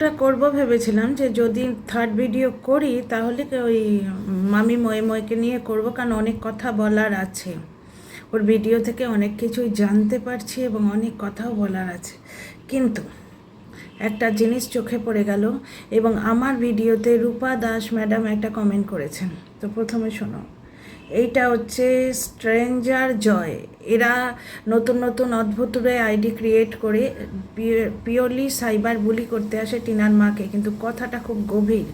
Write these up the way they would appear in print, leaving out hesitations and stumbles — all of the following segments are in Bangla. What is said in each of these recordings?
করব ভেবেছিলাম যে যদি থার্ড ভিডিও করি তাহলে ওই মামি ময়কে নিয়ে করব, কারণ অনেক কথা বলার আছে। ওর ভিডিও থেকে অনেক কিছুই জানতে পারছি এবং অনেক কথাও বলার আছে। কিন্তু একটা জিনিস চোখে পড়ে গেল, এবং আমার ভিডিওতে রূপা দাস ম্যাডাম একটা কমেন্ট করেছেন। তো প্রথমে শোনো, এইটা হচ্ছে স্ট্রেঞ্জার জয়। এরা নতুন নতুন অদ্ভুতরে আইডি ক্রিয়েট করে পিওরলি সাইবার বুলি করতে আসে টিনার মাকে, কিন্তু কথাটা খুব গভীর।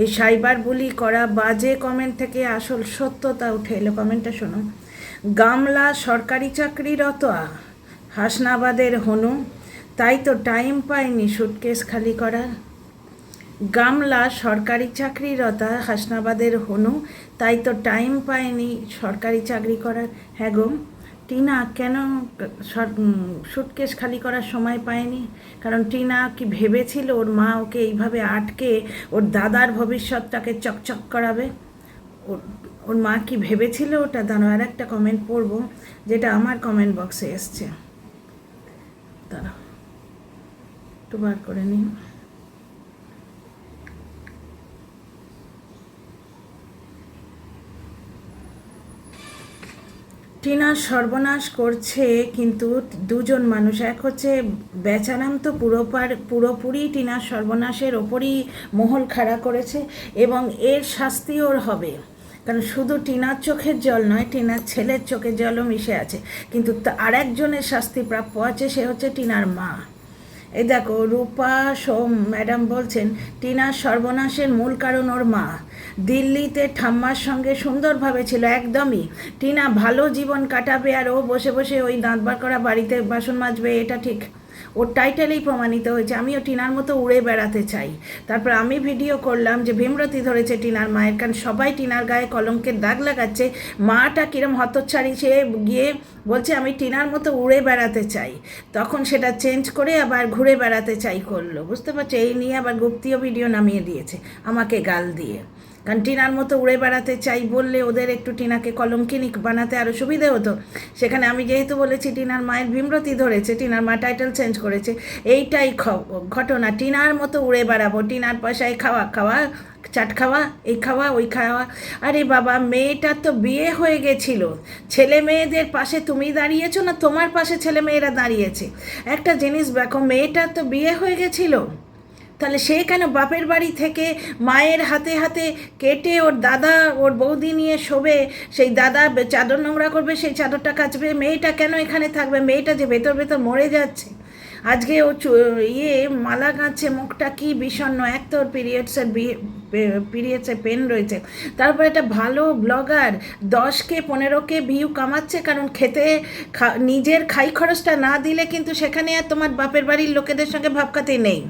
এই সাইবার বুলি করা বাজে কমেন্ট থেকে আসল সত্যতা উঠে এলো। কমেন্টটা শোনো। গামলা সরকারি চাকরিরত হাসনাবাদের হনু, তাই তো টাইম পায়নি সুটকেস খালি করার। গামলা সরকারি চাকরিরতা হাসনাবাদের হনু, তাই তো টাইম পায়নি সরকারি চাকরি করার। হ্যাঁ গো, টিনা কেন সুটকেস খালি করার সময় পায়নি? কারণ টিনা কি ভেবেছিল ওর মা ওকে এইভাবে আটকে ওর দাদার ভবিষ্যৎটাকে চকচক করাবে? ওর মা কি ভেবেছিল ওটা? দাঁড়ো, আর একটা কমেন্ট পড়বো যেটা আমার কমেন্ট বক্সে এসছে। দাঁড়াও একটু বার করে নিই। টিনার সর্বনাশ করছে কিন্তু দুজন মানুষ। এক হচ্ছে বেচারাম, তো পুরোপুরি টিনার সর্বনাশের ওপরই মহল খাড়া করেছে, এবং এর শাস্তি ওর হবে। কারণ শুধু টিনার চোখের জল নয়, টিনার ছেলের চোখের জলও মিশে আছে। কিন্তু আর একজনের শাস্তি প্রাপ্য আছে, সে হচ্ছে টিনার মা। এই দেখো, রূপা সোম ম্যাডাম বলছেন টিনার সর্বনাশের মূল কারণ ওর মা। দিল্লিতে ঠাম্মার সঙ্গে সুন্দরভাবে ছিল, একদমই। টিনা ভালো জীবন কাটাবে আর ও বসে বসে ওই দাঁত বার করা বাড়িতে বাসন মাজবে, এটা ঠিক। ওর টাইটেলেই প্রমাণিত হয়েছে। আমিও টিনার মতো উড়ে বেড়াতে চাই। তারপর আমি ভিডিও করলাম যে ভীমরতি ধরেছে টিনার মায়ের, কারণ সবাই টিনার গায়ে কলঙ্কের দাগ লাগাচ্ছে। মাটা কিরম হতচ্ছাড়ি, সে গিয়ে বলছে আমি টিনার মতো উড়ে বেড়াতে চাই। তখন সেটা চেঞ্জ করে আবার ঘুরে বেড়াতে চাই করলো, বুঝতে পারছো? এই নিয়ে আবার গুপ্তীয় ভিডিও নামিয়ে দিয়েছে আমাকে গাল দিয়ে। কারণ টিনার মতো উড়ে বেড়াতে চাই বললে ওদের একটু টিনাকে কলঙ্কিনী বানাতে আরও সুবিধে হতো। সেখানে আমি যেহেতু বলেছি টিনার মায়ের ভীমরতি ধরেছে, টিনার মা টাইটেল চেঞ্জ করেছে, এইটাই ঘটনা। টিনার মতো উড়ে বেড়াবো, টিনার পয়সায় খাওয়া খাওয়া, চাট খাওয়া, এই খাওয়া ওই খাওয়া। আরে বাবা, মেয়েটার তো বিয়ে হয়ে গেছিল। ছেলে মেয়েদের পাশে তুমি দাঁড়িয়েছো না তোমার পাশে ছেলে মেয়েরা দাঁড়িয়েছে? একটা জিনিস দেখো, মেয়েটার তো বিয়ে হয়ে গেছিলো, তাহলে সে কেন বাপের বাড়ি থেকে মায়ের হাতে হাতে কেটে ওর দাদা ওর বৌদি নিয়ে শোবে? সেই দাদা চাদর নোংরা করবে, সেই চাদরটা কাচবে। মেয়েটা কেন এখানে থাকবে? মেয়েটা যে ভেতর ভেতর মরে যাচ্ছে। আজকে ও মালা গাঁচ্ছে, মুখটা কি বিষণ্ণ। এক তো ওর পিরিয়ডসের পেন রয়েছে, তারপর একটা ভালো ব্লগার 10K 15K ভিউ কামাচ্ছে, কারণ নিজের খাই খরচটা না দিলে কিন্তু সেখানে আর তোমার বাপের বাড়ির লোকেদের সঙ্গে ভাবখাতি নেই।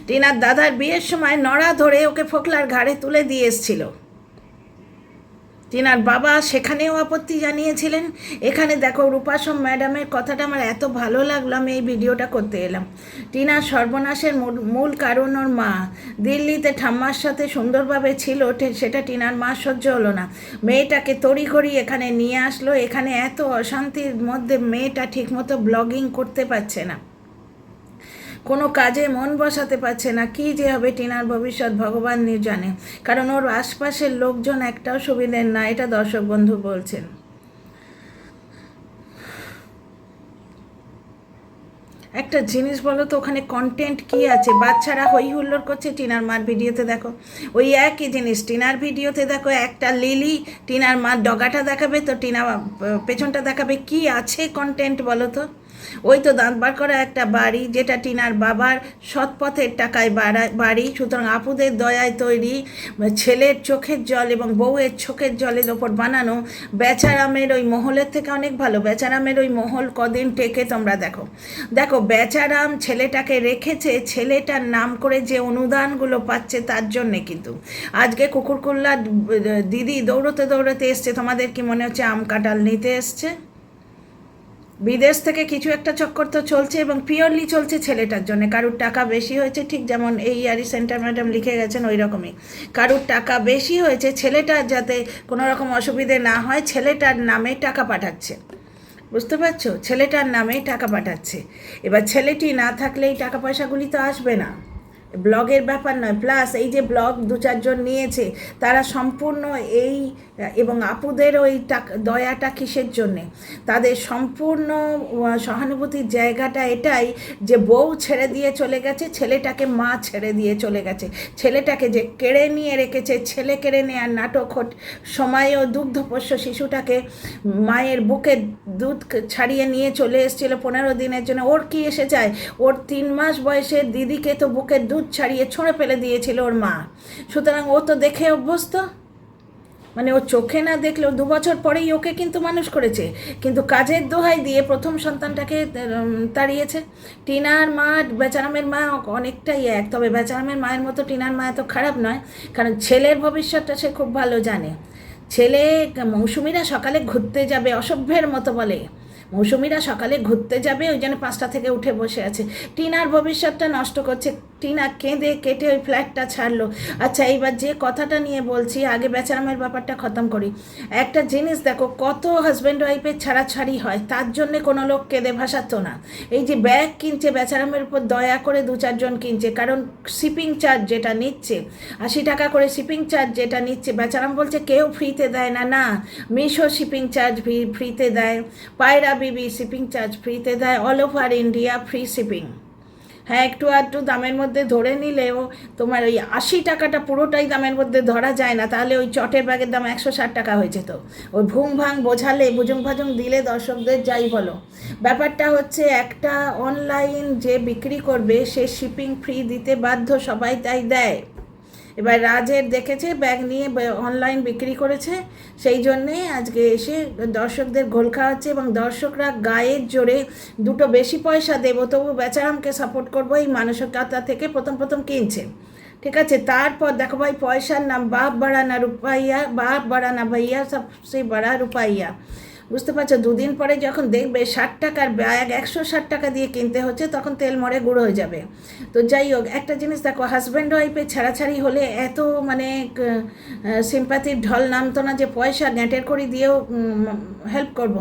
টিনার দাদার বিয়ের সময় নড়া ধরে ওকে ফোকলার ঘাড়ে তুলে দিয়ে এসছিল। টিনার বাবা সেখানেও আপত্তি জানিয়েছিলেন। এখানে দেখো, রূপাসম ম্যাডামের কথাটা আমার এত ভালো লাগলো, আমি এই ভিডিওটা করতে এলাম। টিনার সর্বনাশের মূল কারণ ওর মা। দিল্লিতে ঠাম্মার সাথে সুন্দরভাবে ছিল, সেটা টিনার মা সহ্য হলো না। মেয়েটাকে তড়িঘড়ি এখানে নিয়ে আসলো। এখানে এত অশান্তির মধ্যে মেয়েটা ঠিকমতো ব্লগিং করতে পারছে না, কোনো কাজে মন বসাতে পারছে না। কি যে হবে টিনার ভবিষ্যৎ ভগবান জানে, কারণ ওর আশপাশের লোকজন একটাও সুবিধের না, এটা দর্শক বন্ধু বলছেন। একটা জিনিস বলো তো, ওখানে কন্টেন্ট কি আছে? বাচ্চারা হই হুল্লোড় করছে, টিনার মার ভিডিওতে দেখো ওই একই জিনিস। টিনার ভিডিওতে দেখো একটা লিলি টিনার মার ডগাটা দেখাবে, তো টিনা পেছনটা দেখাবে। কি আছে কন্টেন্ট বলো তো? ওই তো দাঁত বার করা একটা বাড়ি, যেটা টিনার বাবার সৎপথের টাকায় বাড়ি, সুতরাং আপুদের দয়ায় তৈরি, ছেলের চোখের জল এবং বউয়ের চোখের জলের ওপর বানানো। বেচারামের ওই মহলের থেকে অনেক ভালো। বেচারামের ওই মহল কদিন টেকে তোমরা দেখো। দেখো, বেচারাম ছেলেটাকে রেখেছে, ছেলেটার নাম করে যে অনুদানগুলো পাচ্ছে তার জন্যে। কিন্তু আজকে কুকুরকুল্লা দিদি দৌড়তে দৌড়তে এসছে, তোমাদের কি মনে হচ্ছে আম কাঁঠাল নিতে এসছে? বিদেশ থেকে কিছু একটা চক্কর তো চলছে, এবং পিওরলি চলছে ছেলেটার জন্য। কারুর টাকা বেশি হয়েছে, ঠিক যেমন এই ইয়ারি সেন্টার ম্যাডাম লিখে গেছেন ওই রকমই। কারুর টাকা বেশি হয়েছে, ছেলেটার যাতে কোনো রকম অসুবিধে না হয়, ছেলেটার নামে টাকা পাঠাচ্ছে। বুঝতে পারছো? ছেলেটার নামে টাকা পাঠাচ্ছে। এবার ছেলেটি না থাকলে এই টাকা পয়সাগুলি তো আসবে না। ব্লগের ব্যাপার নয়। প্লাস এই যে ব্লগ 2-4 জন নিয়েছে তারা সম্পূর্ণ এই, এবং আপুদের ওই দয়াটা কিসের জন্যে, তাদের সম্পূর্ণ সহানুভূতির জায়গাটা এটাই যে বউ ছেড়ে দিয়ে চলে গেছে, ছেলেটাকে মা ছেড়ে দিয়ে চলে গেছে, ছেলেটাকে যে কেড়ে নিয়ে রেখেছে, ছেলে কেড়ে নেওয়ার নাটক সময়েও দুগ্ধপোষ্য শিশুটাকে মায়ের বুকে দুধ ছাড়িয়ে নিয়ে চলে এসেছিল 15 দিনের জন্য। ওর কি এসে যায়, ওর 3 মাস বয়সের দিদিকে তো বুকের দুধ ছাড়িয়ে ছুঁড়ে ফেলে দিয়েছিল ওর মা। সুতরাং ও তো দেখে অভ্যস্ত, মানে ও চোখে না দেখলেও 2 বছর পরেই ওকে কিন্তু মানুষ করেছে, কিন্তু কাজের দোহাই দিয়ে প্রথম সন্তানটাকে তাড়িয়েছে। টিনার মা বেচারামের মা অনেকটাই এক, তবে বেচারামের মায়ের মতো টিনার মা এত খারাপ নয়, কারণ ছেলের ভবিষ্যৎটা সে খুব ভালো জানে। ছেলে, মৌসুমিরা সকালে ঘুরতে যাবে অসভ্যের মতো বলে, মৌসুমিরা সকালে ঘুরতে যাবে ওই জন্য 5টা থেকে উঠে বসে আছে, টিনার ভবিষ্যৎটা নষ্ট করছে। টিনা কেঁদে কেটে ওই ফ্ল্যাটটা ছাড়লো। আচ্ছা, এইবার যে কথাটা নিয়ে বলছি, আগে বেচারামের ব্যাপারটা খতম করি। একটা জিনিস দেখো, কত হাজব্যান্ড ওয়াইফের ছাড়াছাড়ি হয়, তার জন্যে কোনো লোক কেঁদে ভাসাতো না। এই যে ব্যাগ কিনছে, বেচারামের উপর দয়া করে 2-4 জন কিনছে, কারণ শিপিং চার্জ যেটা নিচ্ছে, 80 টাকা করে শিপিং চার্জ যেটা নিচ্ছে, বেচারাম বলছে কেউ ফ্রিতে দেয় না। না, মিশো শিপিং চার্জ ফ্রিতে দেয়, পায়রা বিবি শিপিং চার্জ ফ্রিতে দেয়, all over India free shipping. হ্যাঁ, একটু আধটু দামের মধ্যে ধরে নিলেও তোমার ওই 80 টাকাটা পুরোটাই দামের মধ্যে ধরা যায় না, তাহলে ওই চটের ব্যাগের দাম 160 টাকা হয়েছে। তো ওই ভুং ভাং বোঝালে, বুজুং ভাজুং দিলে দর্শকদের যাই বলো, ব্যাপারটা হচ্ছে একটা অনলাইন যে বিক্রি করবে সে শিপিং ফ্রি দিতে বাধ্য, সবাই তাই দেয়। এবার রাজের দেখেছে ব্যাগ নিয়ে অনলাইন বিক্রি করেছে, সেই জন্যে আজকে এসে দর্শকদের ঘোল খাওয়াচ্ছে, এবং দর্শকরা গায়ের জোরে দুটো বেশি পয়সা দেবো তবু বেচারামকে সাপোর্ট করবো এই মানসিকতা থেকে প্রথম কিনছে। ঠিক আছে, তারপর দেখো ভাই, পয়সার নাম বাপ বাড়ানা রুপাইয়া, বাপ বাড়ানা ভাইয়া সবসে বড়া রুপাইয়া। বুঝতে পারছো, 2 দিন পরে যখন দেখবে 60 টাকার ব্যাগ 160 টাকা দিয়ে কিনতে হচ্ছে, তখন তেল মরে গুঁড়ো হয়ে যাবে। তো যাই হোক, একটা জিনিস দেখো, হাজব্যান্ড ওয়াইফের ছাড়াছাড়ি হলে এত মানে সিম্প্যাথির ঢল নামতো না যে পয়সা গ্যাঁটের করে দিয়েও হেল্প করব।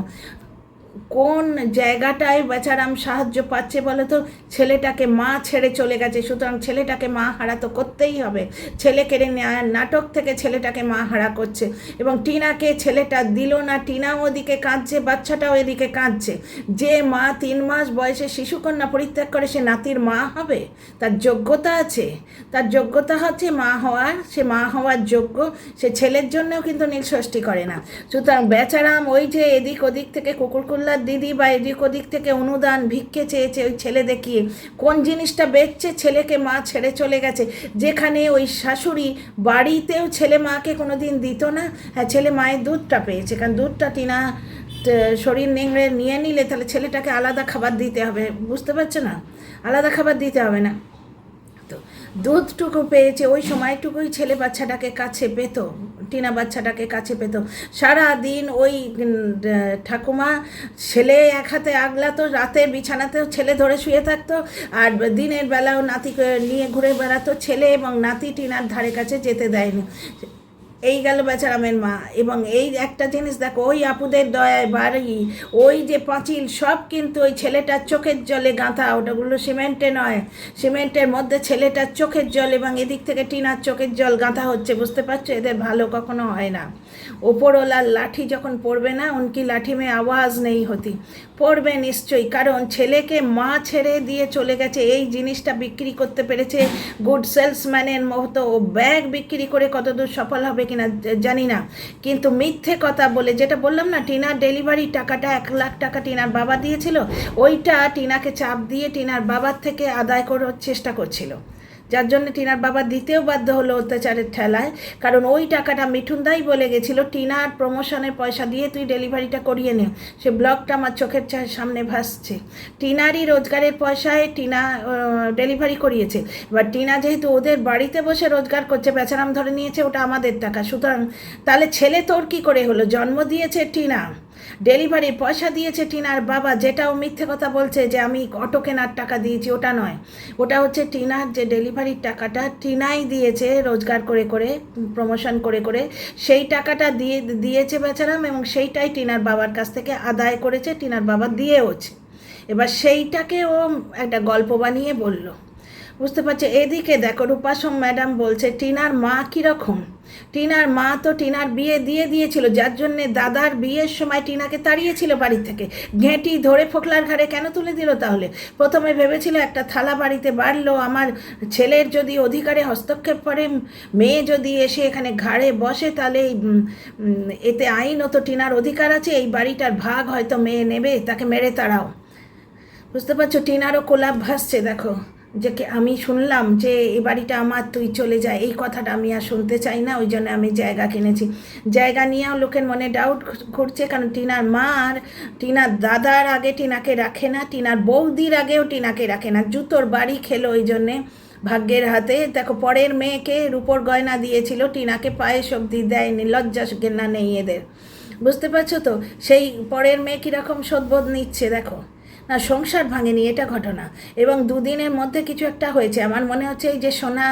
কোন জায়গাটায় বেচারাম সাহায্য পাচ্ছে বলে তো, ছেলেটাকে মা ছেড়ে চলে গেছে, সুতরাং ছেলেটাকে মা হারা তো করতেই হবে। ছেলে কেড়ে নেওয়ার নাটক থেকে ছেলেটাকে মা হারা করছে, এবং টিনাকে ছেলেটা দিল না, টিনাও ওদিকে কাঁদছে, বাচ্চাটাও এদিকে কাঁদছে। যে মা 3 মাস বয়সে শিশুকন্যা পরিত্যাগ করে সে নাতির মা হবে? তার যোগ্যতা আছে, তার যোগ্যতা হচ্ছে মা হওয়ার, সে মা হওয়ার যোগ্য। সে ছেলের জন্যও কিন্তু নীলষষ্ঠী করে না। সুতরাং বেচারাম ওই যে এদিক ওদিক থেকে কুকুরকুল্লার দিদি বা এদিক ওদিক থেকে অনুদান ভিক্ষে চেয়েছে ওই ছেলে দেখিয়ে, কোন জিনিসটা বেচছে, ছেলেকে মা ছেড়ে চলে গেছে। যেখানে ওই শাশুড়ি বাড়িতেও ছেলে মাকে কোনো দিন দিত না, হ্যাঁ ছেলে মায়ের দুধটা পেয়েছে, কারণ দুধটা টিনা শরীর নেংড়ে নিয়ে নিলে তাহলে ছেলেটাকে আলাদা খাবার দিতে হবে, বুঝতে পারছো না, আলাদা খাবার দিতে হবে না। তো দুধটুকু পেয়েছে, ওই সময়টুকুই ছেলে বাচ্চাটাকে কাছে পেত, টিনা বাচ্চাটাকে কাছে পেত। সারা দিন ওই ঠাকুমা ছেলে এক হাতে আগলাতো, রাতে বিছানাতেও ছেলে ধরে শুয়ে থাকতো, আর দিনের বেলাও নাতিকে নিয়ে ঘুরে বেড়াতো। ছেলে এবং নাতি টিনার ধারে কাছে যেতে দেয়নি। এই গেল বেচারামের মা। এবং এই একটা জিনিস দেখো, ওই আপুদের দয়ায় বাড়ি, ওই যে পাঁচিল সব কিন্তু ওই ছেলেটার চোখের জলে গাঁথা, ওটাগুলো সিমেন্টে নয়, সিমেন্টের মধ্যে ছেলেটার চোখের জল, এবং এদিক থেকে টিনার চোখের জল গাঁথা হচ্ছে। বুঝতে পারছো, এদের ভালো কখনো হয় না। ওপরওয়ালার লাঠি যখন পড়বে না, উনকি লাঠি মে আওয়াজ নেই হতি, পড়বে নিশ্চয়ই, কারণ ছেলেকে মা ছেড়ে দিয়ে চলে গেছে। এই জিনিসটা বিক্রি করতে পেরেছে গুড সেলসম্যানের মতো। ও ব্যাগ বিক্রি করে কতদূর সফল হবে কিনা জানি না, কিন্তু মিথ্যে কথা বলে, যেটা বললাম না, টিনার ডেলিভারির টাকাটা 1 লাখ টাকা টিনার বাবা দিয়েছিল, ওইটা টিনাকে চাপ দিয়ে টিনার বাবার থেকে আদায় করার চেষ্টা করছিল, যার জন্য টিনার বাবা দিতেও বাধ্য হলো অত্যাচারের ঠেলায়। কারণ ওই টাকাটা মিঠুনদাই বলে গেছিলো, টিনার প্রমোশনের পয়সা দিয়ে তুই ডেলিভারিটা করিয়ে নে। সে ব্লগটা আমার চোখের সামনে ভাসছে, টিনারই রোজগারের পয়সায় টিনা ডেলিভারি করিয়েছে। এবার টিনা যেহেতু ওদের বাড়িতে বসে রোজগার করছে, বেচারাম ধরে নিয়েছে ওটা আমাদের টাকা, সুতরাং তাহলে ছেলে তোর কী করে হলো? জন্ম দিয়েছে টিনা, ডেলিভারি পয়সা দিয়েছে টিনার বাবা, যেটাও মিথ্যে কথা বলছে যে আমি অটো কেনার টাকা দিয়েছি, ওটা নয়, ওটা হচ্ছে টিনার যে ডেলিভারির টাকাটা টিনাই দিয়েছে রোজগার করে করে, প্রমোশন করে করে, সেই টাকাটা দিয়েছে বেচারাম, এবং সেইটাই টিনার বাবার কাছ থেকে আদায় করেছে, টিনার বাবা দিয়েওছে। এবার সেইটাকে ও একটা গল্প বানিয়ে বলল, বুঝতে পারছো? এদিকে দেখো রূপাসম ম্যাডাম বলছে টিনার মা কীরকম। টিনার মা তো টিনার বিয়ে দিয়ে দিয়েছিল, যার জন্যে দাদার বিয়ের সময় টিনাকে তাড়িয়েছিল বাড়ি থেকে, ঘেঁটি ধরে ফোকলার ঘাড়ে কেন তুলে দিল তাহলে? প্রথমে ভেবেছিল একটা থালা বাড়িতে বাড়লো, আমার ছেলের যদি অধিকারে হস্তক্ষেপ করে, মেয়ে যদি এসে এখানে ঘাড়ে বসে, তাহলে এতে আইনত টিনার অধিকার আছে, এই বাড়িটার ভাগ হয়তো মেয়ে নেবে, তাকে মেরে তাড়াও। বুঝতে পারছো? টিনারও কোলাপ ভাসছে দেখো, যে আমি শুনলাম যে এই বাড়িটা আমার, তুই চলে যায়, এই কথাটা আমি আর শুনতে চাই না, ওই জন্য আমি জায়গা কিনেছি। জায়গা নিয়েও লোকের মনে ডাউট ঘুরছে, কারণ টিনার মা আর টিনার দাদার আগে টিনাকে রাখে না, টিনার বৌদির আগেও টিনাকে রাখে না, জুতোর বাড়ি খেলো ওই জন্যে ভাগ্যের হাতে। দেখো পরের মেয়েকে রূপোর গয়না দিয়েছিল, টিনাকে পায়ে সবজি দেয়নি, লজ্জা ঘেন্না নেই এদের। বুঝতে পারছো তো? সেই পরের মেয়ে কীরকম শোধবোধ নিচ্ছে দেখো। না, সংসার ভাঙেনি, এটা ঘটনা। এবং দুদিনের মধ্যে কিছু একটা হয়েছে, আমার মনে হচ্ছে এই যে সোনা,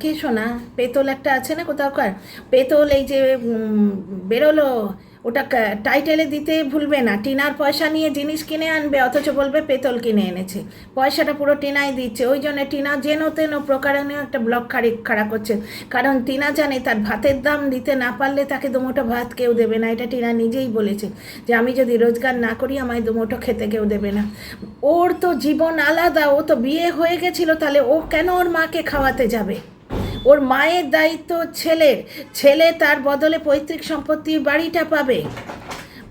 কি সোনা পেতল একটা আছে না কোথাওকার, পেতল এই যে বেরোলো, ওটা টাইটেলে দিতে ভুলবে না। টিনার পয়সা নিয়ে জিনিস কিনে আনবে, অথচ বলবে পেতল কিনে এনেছে, পয়সাটা পুরো টিনাই দিচ্ছে। ওই জন্য টিনা যেন তেন প্রকারণেও একটা ব্লক খাড়া করছে, কারণ টিনা জানে তার ভাতের দাম দিতে না পারলে তাকে দুমুঠো ভাত কেউ দেবে না। এটা টিনা নিজেই বলেছে যে আমি যদি রোজগার না করি আমায় দুমুঠো খেতে কেউ দেবে না। ওর তো জীবন আলাদা, ও তো বিয়ে হয়ে গেছিলো, তাহলে ও কেন ওর মাকে খাওয়াতে যাবে? ওর মায়ের দায়িত্ব ছেলের, ছেলে তার বদলে পৈতৃক সম্পত্তির বাড়িটা পাবে।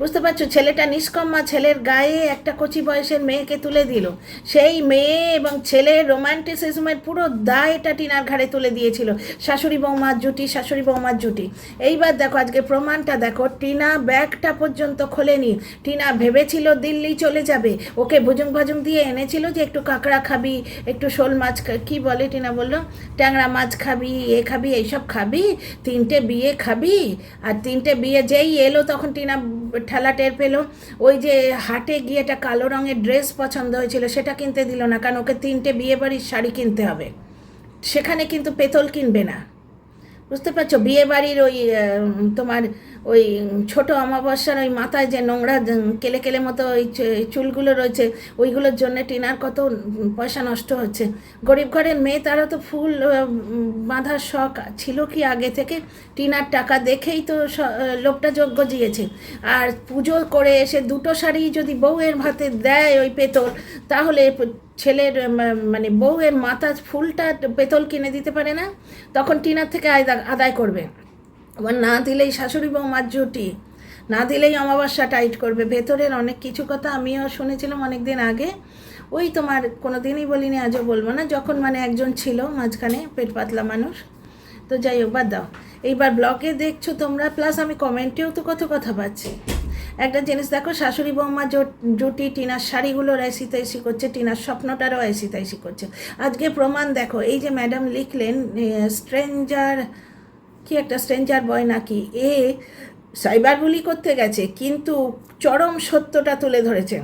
বুঝতে পারছো? ছেলেটা নিষ্কম্মা, ছেলের গায়ে একটা কচি বয়সের মেয়েকে তুলে দিল, সেই মেয়ে এবং ছেলের রোম্যান্টিসিজমের পুরো দায়টা টিনার ঘাড়ে তুলে দিয়েছিল শাশুড়ি বৌমার জুটি, শাশুড়ি বৌমার জুটি। এইবার দেখো আজকে প্রমাণটা দেখো, টিনা ব্যাগটা পর্যন্ত খোলেনি। টিনা ভেবেছিল দিল্লি চলে যাবে, ওকে ভুজুং ভাজুং দিয়ে এনেছিল যে একটু কাঁকড়া খাবি, একটু শোল মাছ, কি বলে টিনা বললো, ট্যাংরা মাছ খাবি, এ খাবি, এইসব খাবি, 3টে বিয়ে খাবি। আর 3টে বিয়ে যেই এলো তখন টিনা ঠেলা টের পেলো। ওই যে হাটে গিয়ে একটা কালো রঙের ড্রেস পছন্দ হয়েছিল, সেটা কিনতে দিল না, কারণ ওকে 3টে বিয়ে বাড়ির শাড়ি কিনতে হবে, সেখানে কিন্তু পেতল কিনবে না। বুঝতে পারছো? বিয়ে বাড়ির ওই তোমার ওই ছোট অমাবস্যার ওই মাথায় যে নোংরা কেলে কেলে মতো ওই চুলগুলো রয়েছে, ওইগুলোর জন্য টিনার কত পয়সা নষ্ট হচ্ছে। গরিব ঘরের মেয়ে, তারও তো ফুল বাঁধার শখ ছিল কি আগে থেকে? টিনার টাকা দেখেই তো লোকটা যোগ্য জিয়েছে। আর পুজো করে এসে 2টো শাড়ি যদি বউয়ের হাতে দেয় ওই পেতল, তাহলে ছেলের মানে বউয়ের মাথা ফুলটা পেতল কিনে দিতে পারে না? তখন টিনার থেকে আদায় করবে। আবার না দিলেই শাশুড়ি বৌমার জুটি, না দিলেই অমাবস্যা টাইট করবে। ভেতরের অনেক কিছু কথা আমিও শুনেছিলাম অনেক দিন আগে, ওই তোমার কোনো দিনই বলিনি, আজও বলবো না, যখন মানে একজন ছিল মাঝখানে পেট পাতলা মানুষ। তো যাই হোক, বাদ দাও। এইবার ব্লগে দেখছো তোমরা, প্লাস আমি কমেন্টেও তো কত কথা পাচ্ছি। একটা জিনিস দেখো, শাশুড়ি বৌমা জুটি টিনার শাড়িগুলোর এসি তাইসি করছে, টিনার স্বপ্নটারও এসি তাইসি করছে। আজকে প্রমাণ দেখো, এই যে ম্যাডাম লিখলেন স্ট্রেঞ্জার, কি একটা স্ট্রেঞ্জার বয় নাকি, এ সাইবার বুলি করতে গেছে, কিন্তু চরম সত্যটা তুলে ধরেছে,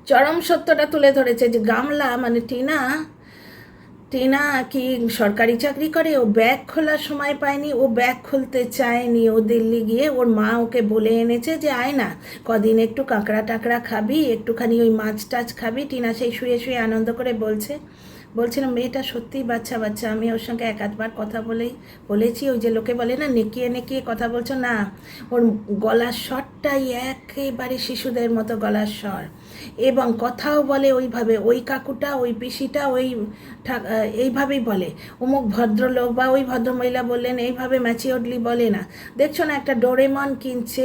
চরম সত্যটা তুলে ধরেছে যে গামলা মানে টিনা কি সরকারি চাকরি করে, ও ব্যাগ খোলার সময় পায়নি, ও ব্যাগ খুলতে চায়নি, ও দিল্লি গিয়ে ওর মা ওকে বলে এনেছে যে আয় না কদিন একটু কাঁকড়া টাকড়া খাবি, একটুখানি ওই মাছ টাছ খাবি। টিনা সেই শুয়ে শুয়ে আনন্দ করে বলছিলাম মেয়েটা সত্যিই বাচ্চা বাচ্চা। আমি ওর সঙ্গে 1-8বার কথা বলেছি, ওই যে লোকে বলে না নেকিয়ে নেকিয়ে কথা বলছো, না, ওর গলার স্বরটাই একেবারে শিশুদের মতো গলার স্বর, এবং কথাও বলে ওইভাবে। ওই কাকুটা, ওই পিসিটা, ওই এইভাবেই বলে, অমুক ভদ্রলোক বা ওই ভদ্রমহিলা বললেন, এইভাবে ম্যাচিওরলি বলে না। দেখছো না, একটা ডোরেমন কিনছে,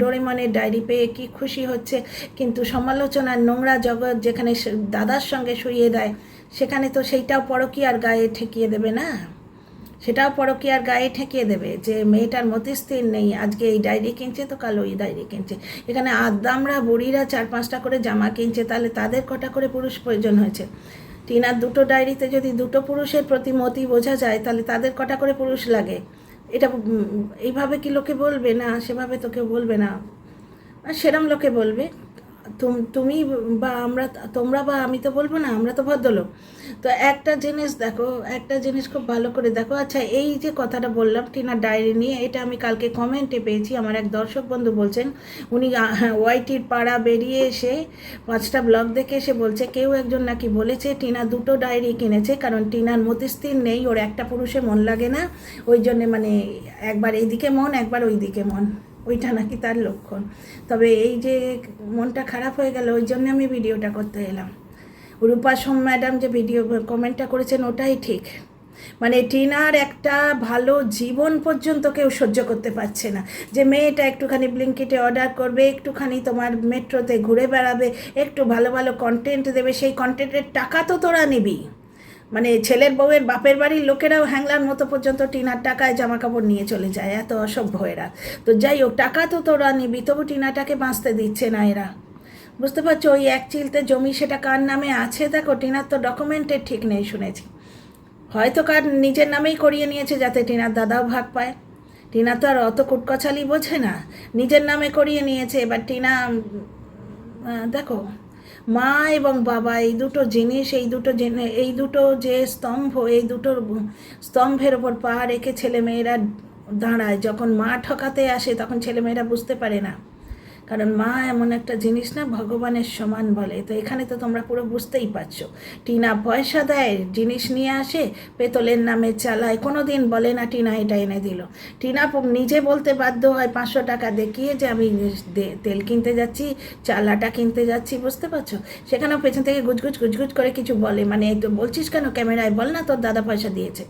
ডোরেমনের ডায়েরি পেয়ে কি খুশি হচ্ছে, কিন্তু সমালোচনার নোংরা জগৎ যেখানে দাদার সঙ্গে শুইয়ে দেয়, সেখানে তো সেইটাও পরকীয়ার গায়ে ঠেকিয়ে দেবে না, সেটাও পরকীয়ার গায়ে ঠেকিয়ে দেবে যে মেয়েটার মতিস্থির নেই, আজকে এই ডায়েরি কিনছে তো কাল ওই ডায়েরি কিনছে। এখানে আদ্দামরা বুড়িরা 4-5টা করে জামা কিনছে, তাহলে তাদের কটা করে পুরুষ প্রয়োজন হয়েছে? টিনার 2টো ডায়েরিতে যদি 2টো পুরুষের প্রতি মতি বোঝা যায়, তাহলে তাদের কটা করে পুরুষ লাগে? এটা এইভাবে কি লোকে বলবে? না, সেভাবে তো কেউ বলবে না, সেরম লোকে বলবে। তুমি বা আমরা, তোমরা বা আমি তো বলবো না, আমরা তো ভদ্রলোক। তো একটা জিনিস দেখো, একটা জিনিস খুব ভালো করে দেখো। আচ্ছা, এই যে কথাটা বললাম টিনার ডায়েরি নিয়ে, এটা আমি কালকে কমেন্টে পেয়েছি। আমার এক দর্শক বন্ধু বলছেন, উনি ওয়াইটির পাড়া বেরিয়ে এসে 5টা ব্লগ দেখে এসে বলছে কেউ একজন নাকি বলেছে টিনা 2টো ডায়েরি কিনেছে, কারণ টিনার মতিস্থির নেই, ওর একটা পুরুষে মন লাগে না, ওই জন্যে মানে একবার এইদিকে মন একবার ওই দিকে মন, ওইটা নাকি তার লক্ষণ। তবে এই যে মনটা খারাপ হয়ে গেল, ওই জন্য আমি ভিডিওটা করতে এলাম। রূপা সোম ম্যাডাম যে ভিডিও কমেন্টটা করেছেন ওটাই ঠিক, মানে টিনার একটা ভালো জীবন পর্যন্ত কেউ সহ্য করতে পারছে না, যে মেয়েটা একটুখানি ব্লিঙ্কিটে অর্ডার করবে, একটুখানি তোমার মেট্রোতে ঘুরে বেড়াবে, একটু ভালো ভালো কন্টেন্ট দেবে, সেই কন্টেন্টের টাকা তো তোরা নিবি। মানে ছেলের বউয়ের বাপের বাড়ির লোকেরাও হ্যাংলার মতো পর্যন্ত টিনার টাকায় জামা কাপড় নিয়ে চলে যায়, এত অসভ্য এরা। তো যাই হোক, টাকা তো তোরা নিবি, তবু টিনাটাকে বাঁচতে দিচ্ছে না এরা। বুঝতে পারছো, ওই এক চিলতে জমি সেটা কার নামে আছে দেখো, টিনার তো ডকুমেন্টের ঠিক নেই শুনেছি, হয়তো কার নিজের নামেই করিয়ে নিয়েছে যাতে টিনার দাদাও ভাগ পায়। টিনা তো আর অত কুটকচালি বোঝে না, নিজের নামে করিয়ে নিয়েছে। এবার টিনা দেখো, মা এবং বাবা এই দুটো জিনিস, এই দুটো যে স্তম্ভ, এই দুটোর স্তম্ভের ওপর পা রেখে ছেলেমেয়েরা দাঁড়ায়। যখন মা ঠকাতে আসে তখন ছেলেমেয়েরা বুঝতে পারে না, কারণ মা এমন একটা জিনিস না, ভগবানের সমান বলে। তো এখানে তো তোমরা পুরো বুঝতেই পারছো, টিনা পয়সা দেয়, জিনিস নিয়ে আসে, পেতলের নামে চালায়, কোনো দিন বলে না টিনা এটা এনে দিল। টিনা নিজে বলতে বাধ্য হয় 500 টাকা দেখিয়ে যে আমি তেল কিনতে যাচ্ছি, চালাটা কিনতে যাচ্ছি, বুঝতে পারছো। সেখানেও পেছন থেকে গুজগুজ গুজগুজ করে কিছু বলে, মানে তো বলছিস কেন ক্যামেরায়, বল না তোর দাদা পয়সা দিয়েছে,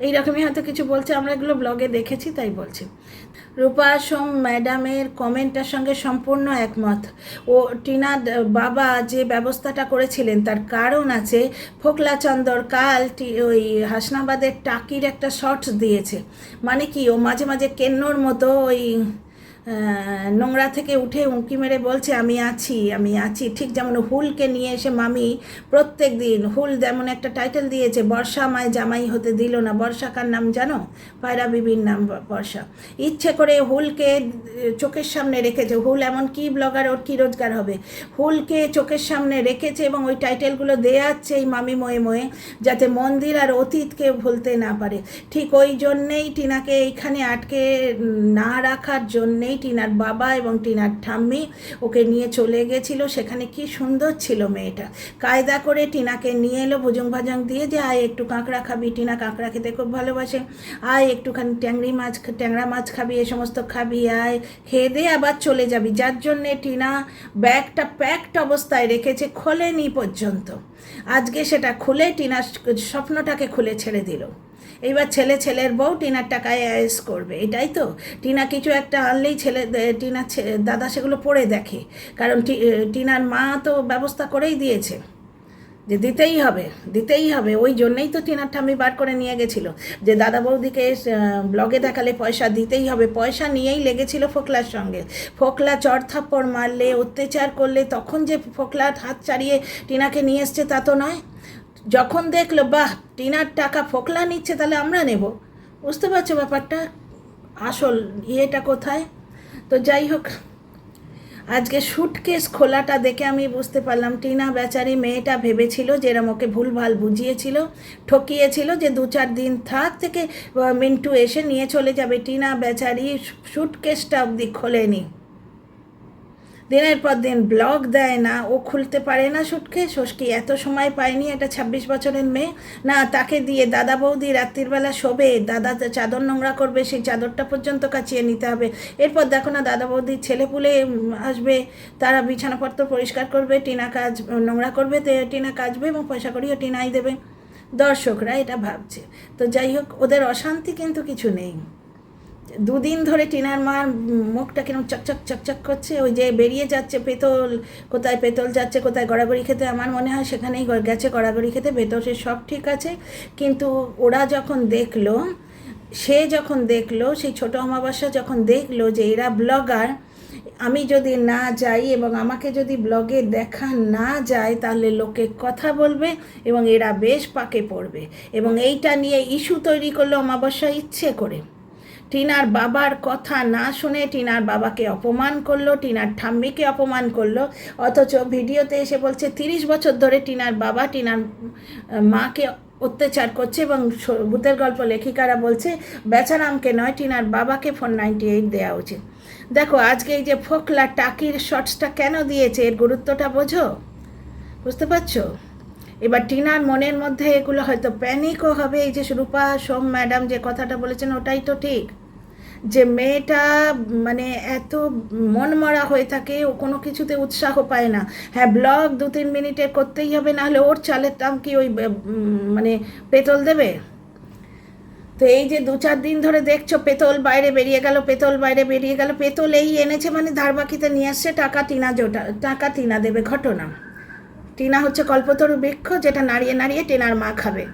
এইরকমই হয়তো কিছু বলছে, আমরা এগুলো ব্লগে দেখেছি তাই বলছি। রূপা সোম ম্যাডামের কমেন্টের সঙ্গে সম্পূর্ণ একমত। ও টিনার বাবা যে ব্যবস্থাটা করেছিলেন তার কারণ আছে। ফোকলাচন্দর কাল ওই হাসনাবাদের টাকির একটা শর্টস দিয়েছে, মানে কি ও মাঝে মাঝে কেন্নর মতো ওই নোংরা থেকে উঠে উঁকি মেরে বলছে আমি আছি আমি আছি, ঠিক যেমন হুলকে নিয়ে এসে মামি প্রত্যেক দিন, হুল যেমন একটা টাইটেল দিয়েছে, বর্ষা মায় জামাই হতে দিল না। বর্ষাকার নাম জানো? পায়রা বিবির নাম বর্ষা। ইচ্ছে করে হুলকে চোখের সামনে রেখেছে, হুল এমন কি ব্লগার, ওর কী রোজগার হবে, হুলকে চোখের সামনে রেখেছে এবং ওই টাইটেলগুলো দেয়াচ্ছে এই মামি ময়ে ময়ে, যাতে মন্দির আর অতীতকে ভুলতে না পারে। ঠিক ওই জন্যেই টিনাকে এইখানে আটকে না রাখার জন্যেই টিনার বাবা এবং টিনার ঠাম্মি ওকে নিয়ে চলে গেছিল। সেখানে কি সুন্দর ছিল মেয়েটা, কায়দা করে টিনাকে নিয়ে এলো ভুজুং ভাজং দিয়ে, যে আয় একটু কাঁকড়া খাবি, টিনা কাঁকড়া খেতে খুব ভালোবাসে, আয় একটুখানি ট্যাংরা মাছ খাবি, এ সমস্ত খাবি, আয় খেয়ে দিয়ে আবার চলে যাবি। যার জন্যে টিনা ব্যাগটা প্যাকড অবস্থায় রেখেছে, খোলেনি পর্যন্ত। আজকে সেটা খুলে টিনার স্বপ্নটাকে খুলে ছেড়ে দিল। এইবার ছেলের বউ টিনার টাকায় আয়েস করবে, এটাই তো। টিনা কিছু একটা আনলেই টিনার দাদা সেগুলো পড়ে দেখে, কারণ টিনার মা তো ব্যবস্থা করেই দিয়েছে যে দিতেই হবে। ওই জন্যেই তো টিনার ঠাম্মি বার করে নিয়ে গেছিলো, যে দাদা বৌদিকে ব্লগে দেখালে পয়সা দিতেই হবে। পয়সা নিয়েই লেগেছিল ফোকলার সঙ্গে। ফোকলা চড়থাপ্পড় মারলে, অত্যাচার করলে, তখন যে ফোকলার হাত ছাড়িয়ে টিনাকে নিয়ে এসছে তা তো নয়। যখন দেখলো বাহ টিনার টাকা ফোকলা নিচ্ছে, তাহলে আমরা নেব। বুঝতে পারছো ব্যাপারটা, আসল ইয়েটা কোথায়। তো যাই হোক, আজকে সুটকেস খোলাটা দেখে আমি বুঝতে পারলাম টিনা বেচারি মেয়েটা ভেবেছিল যে এরম ওকে ভুলভাল বুঝিয়েছিল, ঠকিয়েছিল, যে 2-4 দিন থাক থেকে মিন্টু এসে নিয়ে চলে যাবে। টিনা বেচারি সুটকেসটা অবধি খোলেনি, দিনের পর দিন ব্লগ দেয় না, ও খুলতে পারে না সুটকেস। কি এত সময় পায়নি একটা 26 বছরের মেয়ে? না, তাকে দিয়ে দাদা বৌদি রাত্রিবেলা শোবে, দাদা চাদর নোংরা করবে, সেই চাদরটা পর্যন্ত কাচিয়ে নিতে হবে। এরপর দেখো না দাদা বৌদির ছেলেপুলে আসবে, তারা বিছানাপত্র পরিষ্কার করবে, টিনা নোংরা করবে, টিনা কাচবে এবং পয়সা করিও টিনাই দেবে। দর্শকরা এটা ভাবছে। তো যাই হোক, ওদের অশান্তি কিন্তু কিছু নেই। 2 দিন ধরে টিনার মার মুখটা কিরম চকচক চকচক করছে, ওই যে বেরিয়ে যাচ্ছে পেতল, কোথায় পেতল যাচ্ছে, কোথায় গড়াগড়ি খেতে, আমার মনে হয় সেখানেই গেছে গড়াগড়ি খেতে। ভেতরে সব ঠিক আছে, কিন্তু ওরা যখন দেখলো, সেই ছোটো অমাবস্যা যখন দেখলো যে এরা ব্লগার, আমি যদি না যাই এবং আমাকে যদি ব্লগে দেখা না যায়, তাহলে লোকে কথা বলবে এবং এরা বেশ পাকে পড়বে, এবং এইটা নিয়ে ইস্যু তৈরি করলো অমাবস্যা ইচ্ছে করে। টিনার বাবার কথা না শুনে টিনার বাবাকে অপমান করলো, টিনার ঠাম্মিকে অপমান করলো, অথচ ভিডিওতে এসে বলছে 30 বছর ধরে টিনার বাবা টিনার মাকে অত্যাচার করছে, এবং ভূতের গল্প লেখিকারা বলছে বেচারামকে নয়, টিনার বাবাকে 498 দেওয়া উচিত। দেখো আজকে এই যে ফোকলা টাকির শর্টসটা কেন দিয়েছে, এর গুরুত্বটা বোঝো, বুঝতে পারছো? এবার টিনার মনের মধ্যে এগুলো হয়তো প্যানিকও হবে। এই যে রূপা সোম ম্যাডাম যে কথাটা বলেছেন ওটাই তো ঠিক, যে মেয়েটা মানে এত মনমরা হয়ে থাকে, ও কোনো কিছুতে উৎসাহ পায় না। হ্যাঁ, ব্লগ 2-3 মিনিটের করতেই হবে, নাহলে ওর চালের দাম কি ওই মানে পেতল দেবে? তো এই যে 2-4 দিন ধরে দেখছো পেতল বাইরে বেরিয়ে গেল, পেতল বাইরে বেরিয়ে গেল, পেতল এই এনেছে মানে ধারবাকিতে নিয়ে আসছে টাকা, টাকা টিনা দেবে, ঘটনা। টিনা হচ্ছে কল্পতরু বৃক্ষ, যেটা নাড়িয়ে নাড়িয়ে টিনার মা খাবে।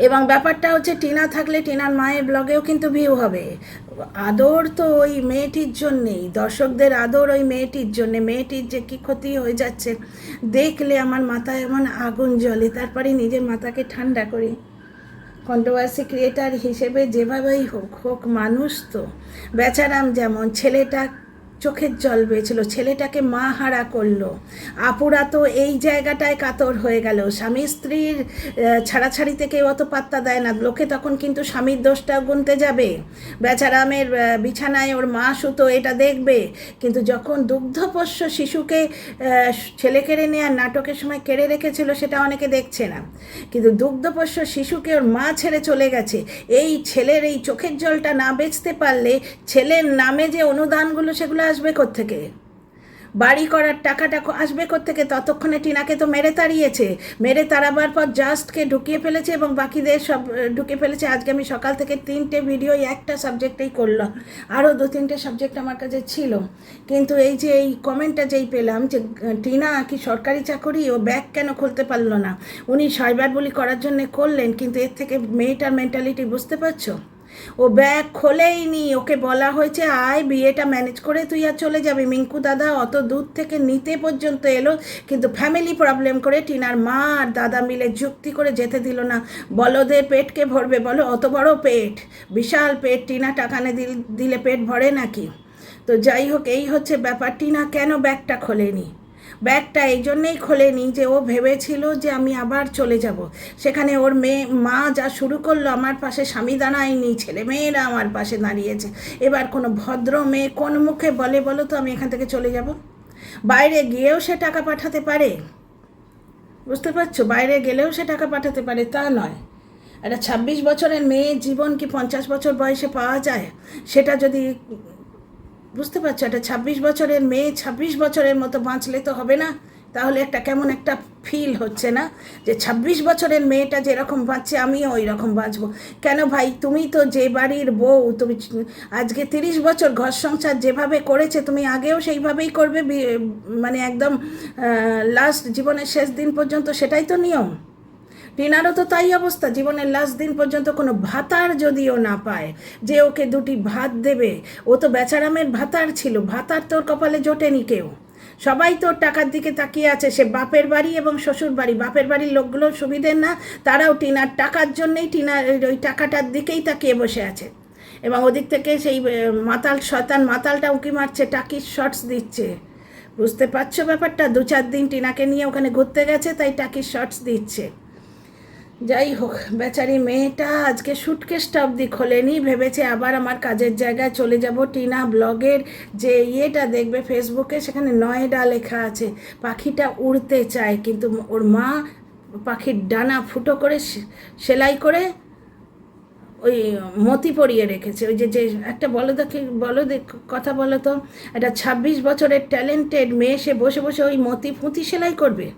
এবং ব্যাপারটা হচ্ছে টিনা থাকলে টিনার মায়ের ব্লগেও কিন্তু ভিউ হবে। আদর তো ওই মেয়েটির জন্যেই, দর্শকদের আদর ওই মেয়েটির জন্যে। মেয়েটির যে কী ক্ষতি হয়ে যাচ্ছে দেখলে আমার মাথায় এমন আগুন জ্বলে, তারপরে নিজের মাথাকে ঠান্ডা করি। কন্ট্রোভার্সি ক্রিয়েটার হিসেবে যেভাবেই হোক মানুষ তো, বেচারাম যেমন ছেলেটা চোখের জল বেয়েছিল, ছেলেটাকে মা হারা করলো, আপুরা তো এই জায়গাটায় কাতর হয়ে গেল। স্বামী স্ত্রীর ছাড়াছাড়িতে কেউ অত পাত্তা দেয় না, লোকে তখন কিন্তু স্বামীর দোষটা গুনতে যাবে, বেচারামের বিছানায় ওর মা শুতো এটা দেখবে। কিন্তু যখন দুগ্ধপোষ্য শিশুকে ছেলে কেড়ে নেওয়ার নাটকের সময় কেড়ে রেখেছিল সেটা অনেকে দেখছে না, কিন্তু দুগ্ধপোষ্য শিশুকে ওর মা ছেড়ে চলে গেছে। এই ছেলের এই চোখের জলটা না বেচতে পারলে ছেলের নামে যে অনুদানগুলো সেগুলো আসবে কোত্থেকে, বাড়ি করার টাকাটা আসবে কোত্থেকে? ততক্ষণে টিনাকে তো মেরে তাড়িয়েছে, মেরে তাড়াবার পর জাস্টকে ঢুকিয়ে ফেলেছে এবং বাকিদের সব ঢুকে ফেলেছে। আজকে আমি সকাল থেকে 3টে ভিডিও একটা সাবজেক্টেই করলাম, আরও 2-3টে সাবজেক্ট আমার কাছে ছিল। কিন্তু এই যে এই কমেন্টটা যেই পেলাম যে টিনা কি সরকারি চাকরি, ও ব্যাগ কেন খুলতে পারলো না, উনি সাইবার বুলি করার জন্য করলেন, কিন্তু এর থেকে মেয়েটার মেন্টালিটি বুঝতে পারছো? ও ব্যাগ খোলেইনি, ওকে বলা হয়েছে আয় বিয়েটা ম্যানেজ করে তুই আর চলে যাবি। মিঙ্কু দাদা অত দূর থেকে নিতে পর্যন্ত এলো, কিন্তু ফ্যামিলি প্রবলেম করে টিনার মা আর দাদা মিলে যুক্তি করে যেতে দিল না। বলদের পেটকে ভরবে বলো, অত বড় পেট, বিশাল পেট, টিনা টাকা দিলে পেট ভরে নাকি? তো যাই হোক, এই হচ্ছে ব্যাপার। টিনা কেন ব্যাগটা খোলেনি? ব্যাগটা এই জন্যেই খোলেনি যে ও ভেবেছিল যে আমি আবার চলে যাব, সেখানে ওর মা যা শুরু করলো, আমার পাশে স্বামী দাঁড়ায়নি, ছেলে মেয়েরা আমার পাশে দাঁড়িয়েছে। এবার কোনো ভদ্র মেয়ে কোন মুখে বলে বলো তো আমি এখান থেকে চলে যাব? বাইরে গিয়েও সে টাকা পাঠাতে পারে, বুঝতে পারছো? বাইরে গেলেও সে টাকা পাঠাতে পারে, তা নয়। একটা 26 বছরের মেয়ের জীবন কি 50 বছর বয়সে পাওয়া যায়? সেটা যদি বুঝতে পারছো, একটা 26 বছরের মেয়ে 26 বছরের মতো বাঁচলে তো হবে না? তাহলে একটা কেমন একটা ফিল হচ্ছে না যে 26 বছরের মেয়েটা যেরকম বাঁচছে আমিও ওই রকম বাঁচবো? কেন ভাই, তুমি তো যে বাড়ির বউ, তুমি আজকে 30 বছর ঘর সংসার যেভাবে করেছে তুমি আগেও সেইভাবেই করবে, মানে একদম লাস্ট জীবনের শেষ দিন পর্যন্ত, সেটাই তো নিয়ম। টিনারও তো তাই অবস্থা, জীবনের লাস্ট দিন পর্যন্ত কোনো ভাতার যদিও না পায় যে ওকে 2টি ভাত দেবে। ও তো বেচারামের ভাতার ছিল, ভাতার তোর কপালে জোটেনি কেউ, সবাই তোর টাকার দিকে তাকিয়ে আছে। সে বাপের বাড়ি এবং শ্বশুর বাড়ি, বাপের বাড়ির লোকগুলো সুবিধের না, তারাও টিনার টাকার জন্যেই টিনার ওই টাকাটার দিকেই তাকিয়ে বসে আছে। এবং ওদিক থেকে সেই মাতাল শয়তান মাতালটা উঁকি মারছে, টাকির শর্টস দিচ্ছে। বুঝতে পারছো ব্যাপারটা? 2-4 দিন টিনাকে নিয়ে ওখানে ঘুরতে গেছে, তাই টাকির শর্টস দিচ্ছে। যাই হোক, বেচারি মেয়েটা আজকে সুটকেসটা অবধি খোলেনি, ভেবেছে আবার আমার কাজের জায়গায় চলে যাব। টিনা ব্লগের যে ইয়েটা দেখবে ফেসবুকে, সেখানে নয়ডা লেখা আছে, পাখিটা উড়তে চায়, কিন্তু ওর মা পাখির ডানা ফুটো করে সেলাই করে ওই মতি পরিয়ে রেখেছে। ওই যে যে একটা বলো কথা বলো তো, একটা 26 বছরের ট্যালেন্টেড মেয়ে, সে বসে বসে ওই পুঁতি সেলাই করবে?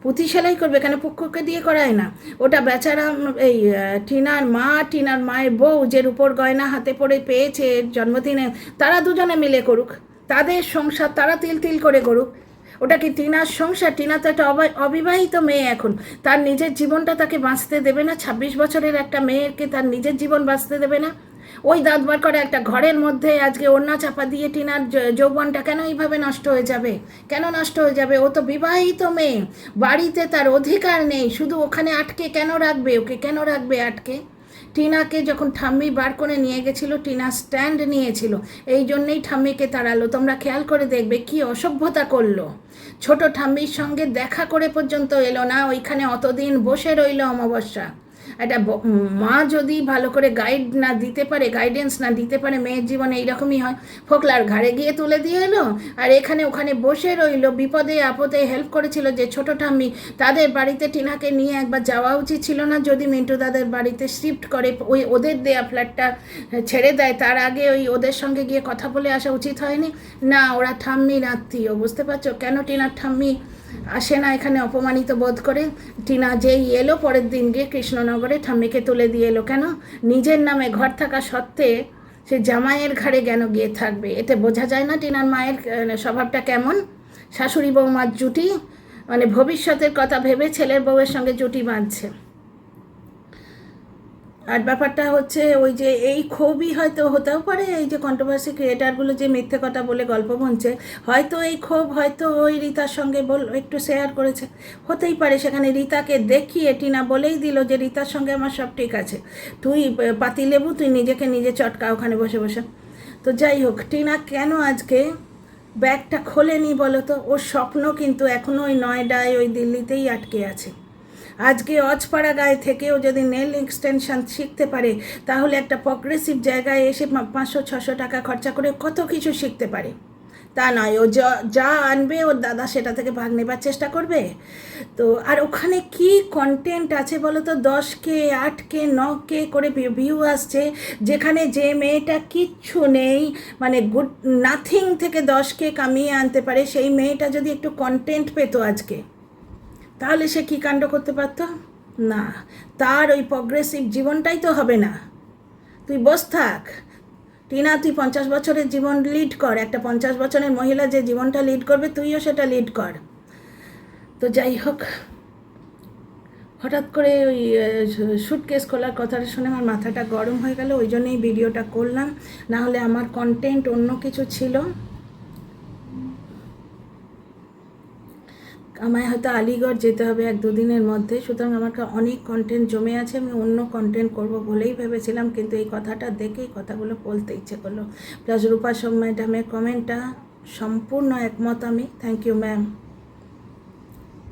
পুঁতি সেলাই করবে কেন? পক্ষকে দিয়ে করায় না? ওটা বেচারা এই টিনার মায়ের বউ, যে রূপোর গয়না হাতে পড়ে পেয়েছে জন্মদিনে, তারা দুজনে মিলে করুক, তাদের সংসার তারা তিল করে করুক। ওটা কি টিনার সংসার? টিনা তো একটা অবিবাহিত মেয়ে, এখন তার নিজের জীবনটা তাকে বাঁচতে দেবে না? 26 বছরের একটা মেয়েকে তার নিজের জীবন বাঁচতে দেবে না? ওই দাঁত বার করে একটা ঘরের মধ্যে আজকে ওড়না চাপা দিয়ে টিনার যৌবনটা কেন এইভাবে নষ্ট হয়ে যাবে? কেন নষ্ট হয়ে যাবে? ও তো বিবাহিত মেয়ে, বাড়িতে তার অধিকার নেই, শুধু ওখানে আটকে কেন রাখবে? ওকে কেন রাখবে আটকে? টিনাকে যখন ঠাম্মি বার করে নিয়ে গেছিলো, টিনা স্ট্যান্ড নিয়েছিল, এই জন্যেই ঠাম্মিকে তাড়ালো। তোমরা খেয়াল করে দেখবে কি অসভ্যতা করলো। ছোট ঠাম্মির সঙ্গে দেখা করে পর্যন্ত এলো না, ওইখানে অতদিন বসে রইল অমাবস্যা। একটা মা যদি ভালো করে গাইড না দিতে পারে, গাইডেন্স না দিতে পারে, মেয়ের জীবনে এইরকমই হয়। ফোকলার ঘাড়ে গিয়ে তুলে দিয়ে এলো, আর এখানে ওখানে বসে রইল। বিপদে আপদে হেল্প করেছিল যে ছোট ঠাম্মি, তাদের বাড়িতে টিনাকে নিয়ে একবার যাওয়া উচিত ছিল না? যদি মিন্টু দাদের বাড়িতে শিফট করে, ওই ওদের দেয়া ফ্ল্যাটটা ছেড়ে দেয়, তার আগে ওই ওদের সঙ্গে গিয়ে কথা বলে আসা উচিত হয়নি? না, ওরা ঠাম্মির আত্মীয়, বুঝতে পারছো? কেন টিনার ঠাম্মি আসে না এখানে অপমানিত বোধ করে? টিনা যেই এলো পরের দিন গিয়ে কৃষ্ণনগরে ঠাম্মিকে তুলে দিয়ে এলো। কেন? নিজের নামে ঘর থাকা সত্ত্বে সে জামাইয়ের ঘাড়ে কেন গিয়ে থাকবে? এতে বোঝা যায় না টিনার মায়ের স্বভাবটা কেমন? শাশুড়ি বৌমার জুটি, মানে ভবিষ্যতের কথা ভেবে ছেলের বউয়ের সঙ্গে জুটি বাঁধছে। আর ব্যাপারটা হচ্ছে ওই যে এই ক্ষোভই হয়তো হতেও পারে, এই যে কন্ট্রোভার্সি ক্রিয়েটারগুলো যে মিথ্যে কথা বলে গল্প বুনছে, হয়তো এই ক্ষোভ হয়তো ওই রীতার সঙ্গে একটু শেয়ার করেছে, হতেই পারে। সেখানে রীতাকে দেখিয়ে টিনা বলেই দিল যে রীতার সঙ্গে আমার সব ঠিক আছে, তুই পাতিলেবু, তুই নিজেকে নিজে চটকা ওখানে বসে বসে। তো যাই হোক, টিনা কেন আজকে ব্যাগটা খোলেনি বলো তো? ওর স্বপ্ন কিন্তু এখনও ওই নয়ডায়, ওই দিল্লিতেই আটকে আছে। আজকে অজপাড়া গায়ে থেকেও যদি নেল এক্সটেনশন শিখতে পারে, তাহলে একটা প্রগ্রেসিভ জায়গায় এসে 500-600 টাকা খরচা করে কত কিছু শিখতে পারে। তা নয়, ও যা আনবে ওর দাদা সেটা থেকে ভাগ নেবার চেষ্টা করবে। তো আর ওখানে কি কন্টেন্ট আছে বলো তো? 10K 8K 9K করে ভিউ আসছে, যেখানে যে মেয়েটা কিচ্ছু নেই, মানে গুড নাথিং থেকে 10K কামিয়ে আনতে পারে, সেই মেয়েটা যদি একটু কন্টেন্ট পেতো আজকে, তাহলে সে কী কাণ্ড করতে পারতো না? তার ওই প্রগ্রেসিভ জীবনটাই তো হবে না। তুই বস থাক টিনা, তুই 50 বছরের জীবন লিড কর। একটা 50 বছরের মহিলা যে জীবনটা লিড করবে, তুইও সেটা লিড কর। তো যাই হোক, হঠাৎ করে ওই সুটকেস খোলার কথাটা শুনে আমার মাথাটা গরম হয়ে গেল, ওই জন্যই ভিডিওটা করলাম। না হলে আমার কন্টেন্ট অন্য কিছু ছিল। আমায় হয়তো আলিগড় যেতে হবে 1-2 দিনের মধ্যে, সুতরাং আমার অনেক কন্টেন্ট জমে আছে। আমি অন্য কন্টেন্ট করব বলেই ভেবেছিলাম, কিন্তু এই কথাটা দেখেই কথাগুলো বলতে ইচ্ছে করলো। প্লাস রূপা সোম ম্যাডামের কমেন্টটা সম্পূর্ণ একমত আমি। Thank you ma'am.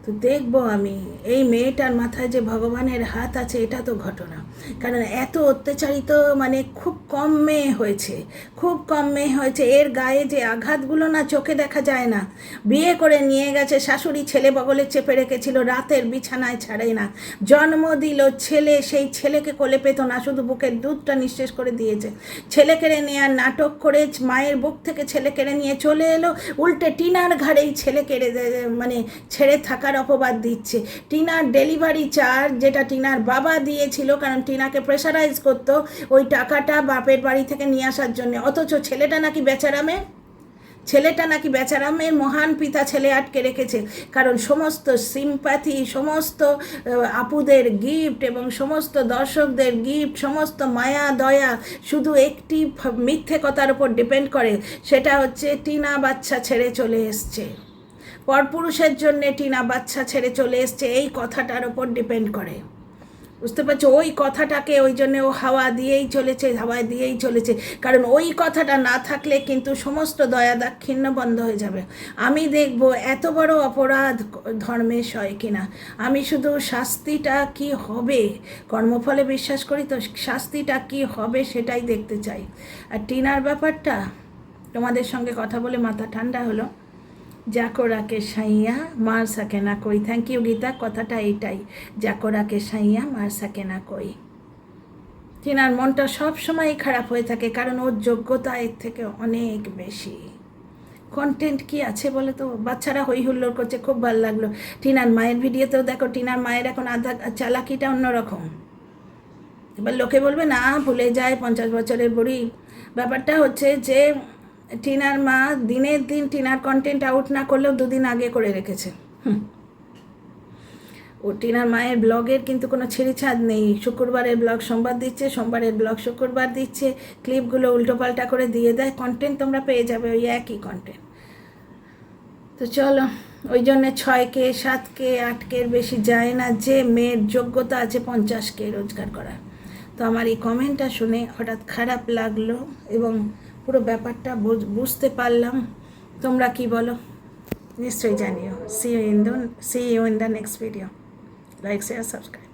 তো দেখবো আমি এই মেয়েটার মাথায় যে ভগবানের হাত আছে, এটা তো ঘটনা। কারণ এত অত্যাচারিত মানে খুব কম মেয়ে হয়েছে, খুব কম মেয়ে হয়েছে। এর গায়ে যে আঘাতগুলো না চোখে দেখা যায় না। বিয়ে করে নিয়ে গেছে, শাশুড়ি ছেলে বগলে চেপে রেখেছিল, রাতের বিছানায় ছাড়ে না। জন্ম দিল ছেলে, সেই ছেলেকে কোলে পেত না, শুধু বুকের দুধটা নিঃশেষ করে দিয়েছে। ছেলে কেড়ে নেওয়ার নাটক করে মায়ের বুক থেকে ছেলে কেড়ে নিয়ে চলে এলো, উল্টে টিনার ঘাড়েই ছেলে কেড়ে মানে ছেড়ে থাকার অপবাদ দিচ্ছে। টিনার ডেলিভারি চার্জ যেটা টিনার বাবা দিয়েছিল, কারণ টিনাকে প্রেশারাইজ করতো ওই টাকাটা বাপের বাড়ি থেকে নিয়ে আসার জন্য, অথচ ছেলেটা নাকি বেচারামের মহান পিতা ছেলে আটকে রেখেছে। কারণ সমস্ত সিম্প্যাথি, সমস্ত আপুদের গিফট এবং সমস্ত দর্শকদের গিফট, সমস্ত মায়া দয়া শুধু একটি মিথ্যে কথার উপর ডিপেন্ড করে, সেটা হচ্ছে টিনা বাচ্চা ছেড়ে চলে এসছে। পরপুরুষের জন্যে টিনা বাচ্চা ছেড়ে চলে এসছে, এই কথাটার ওপর ডিপেন্ড করে। বুঝতে পারছো? ওই কথাটাকে ওই জন্যে ও হাওয়ায় দিয়েই চলেছে। কারণ ওই কথাটা না থাকলে কিন্তু সমস্ত দয়া দাক্ষিণ্য বন্ধ হয়ে যাবে। আমি দেখব এত বড় অপরাধ ধর্মে সয় কিনা। আমি শুধু শাস্তিটা কি হবে, কর্মফলে বিশ্বাস করি, তো শাস্তিটা কি হবে সেটাই দেখতে চাই। আর টিনার ব্যাপারটা তোমাদের সঙ্গে কথা বলে মাথা ঠান্ডা হলো। যাকো রাকে সাইয়া মার সাকে না কই। থ্যাংক ইউ গীতা, কথাটা এইটাই, যাকো রাকে সাইয়া মার সাকে না কই। টিনার মনটা সব সময়ই খারাপ হয়ে থাকে, কারণ ওর যোগ্যতা এর থেকে অনেক বেশি। কন্টেন্ট কি আছে বলে তো? বাচ্চারা হই হুল্লোড় করছে, খুব ভালো লাগলো। টিনার মায়ের ভিডিওতেও দেখো, টিনার মায়ের এখন আধা চালাকিটা অন্যরকম। এবার লোকে বলবে না ভুলে যায় 50 বছরের বুড়ি। ব্যাপারটা হচ্ছে যে টিনার মা দিনের দিন টিনার কন্টেন্ট আউট না করলেও 2 দিন আগে করে রেখেছে। ও টিনার মায়ের ব্লগের কিন্তু কোনো ছেড়েছাড় নেই। শুক্রবারের ব্লগ সোমবার দিচ্ছে, সোমবারের ব্লগ শুক্রবার দিচ্ছে, ক্লিপগুলো উল্টোপাল্টা করে দিয়ে দেয়। কন্টেন্ট তোমরা পেয়ে যাবে ওই একই কন্টেন্ট। তো চলো, ওই জন্যে 6K 7K 8K বেশি যায় না, যে মেয়ের যোগ্যতা আছে 50K রোজগার করার। তো আমার এই কমেন্টটা শুনে হঠাৎ খারাপ লাগলো এবং পুরো ব্যাপারটা বুঝতে পারলাম। তোমরা কি বলো নিশ্চয়ই জানিও। See you in the next video. Like share subscribe.